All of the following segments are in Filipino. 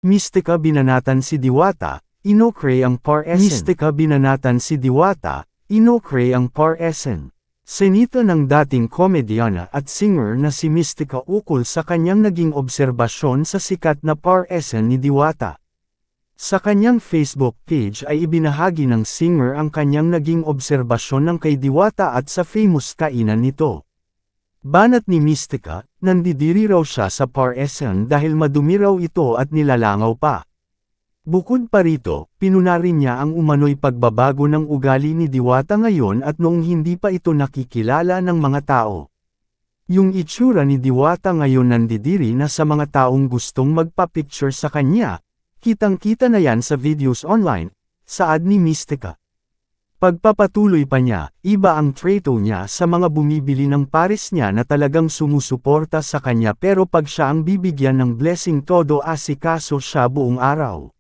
Mistika binanatan si Diwata, inokray ang par-esen. Mistika binanatan si Diwata, inokray ang par-esen. Senito ng dating komedyana at singer na si Mistika ukol sa kanyang naging obserbasyon sa sikat na par-esen ni Diwata. Sa kanyang Facebook page ay ibinahagi ng singer ang kanyang naging obserbasyon ng kay Diwata at sa famous kainan nito. Banat ni Mistika, nandidiri raw siya sa par-esen dahil madumi raw ito at nilalangaw pa. Bukod pa rito, pinunari niya ang umano'y pagbabago ng ugali ni Diwata ngayon at noong hindi pa ito nakikilala ng mga tao. Yung itsura ni Diwata ngayon nandidiri na sa mga taong gustong magpa-picture sa kanya, kitang-kita na yan sa videos online, saad ni Mistika. Pagpapatuloy pa niya, iba ang trato niya sa mga bumibili ng pares niya na talagang sumusuporta sa kanya pero pag siya ang bibigyan ng blessing todo asikaso siya buong araw.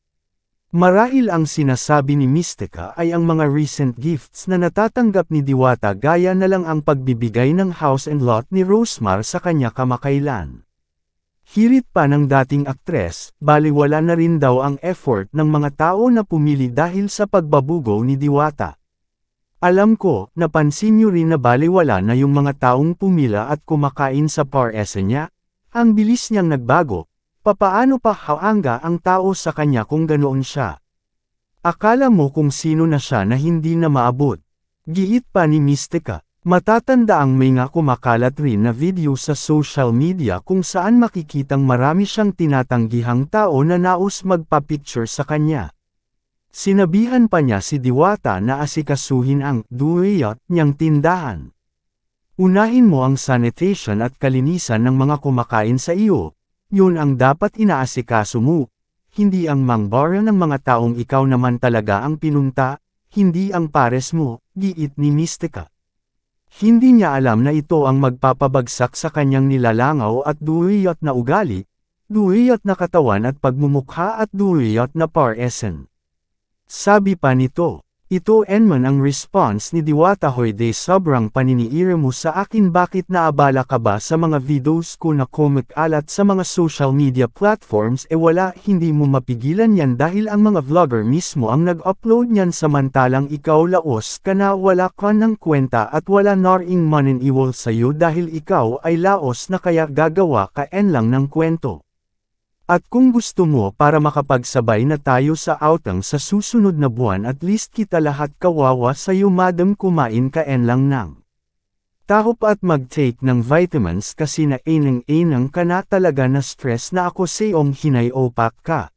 Marahil ang sinasabi ni Mistika ay ang mga recent gifts na natatanggap ni Diwata gaya na lang ang pagbibigay ng house and lot ni Rosemar sa kanya kamakailan. Hirit pa ng dating aktres, baliwala na rin daw ang effort ng mga tao na pumili dahil sa pagbabugo ni Diwata. Alam ko, napansin niyo rin na baliwala na yung mga taong pumila at kumakain sa par-esen niya, ang bilis niyang nagbago. Papaano pa haanga ang tao sa kanya kung ganoon siya? Akala mo kung sino na siya na hindi na maabot. Giit pa ni Mistika, matatanda ang may nga kumakalat rin na video sa social media kung saan makikitang marami siyang tinatanggihang tao na naus magpa-picture sa kanya. Sinabihan pa niya si Diwata na asikasuhin ang duweyot niyang tindahan. Unahin mo ang sanitation at kalinisan ng mga kumakain sa iyo. Yun ang dapat inaasikaso mo, hindi ang mangbara ng mga taong ikaw naman talaga ang pinunta, hindi ang pares mo, giit ni Mistika. Hindi niya alam na ito ang magpapabagsak sa kanyang nilalangaw at duwiyot na ugali, duwiyot na katawan at pagmumukha at duwiyot na par-esen. Sabi pa nito, ito enman ang response ni Diwata hoy de sobrang paniniira mo sa akin bakit naabala ka ba sa mga videos ko na kumakalat sa mga social media platforms wala hindi mo mapigilan yan dahil ang mga vlogger mismo ang nag-upload niyan samantalang ikaw laos ka na wala ka ng kwenta at wala naring maniniwal sa'yo dahil ikaw ay laos na kaya gagawa ka lang ng kwento. At kung gusto mo para makapagsabay na tayo sa outang sa susunod na buwan at least kita lahat kawawa sa'yo madam kumain ka lang nang. Tahop at mag-take ng vitamins kasi na enang ka na talaga na stress na ako sayong hinay opak ka.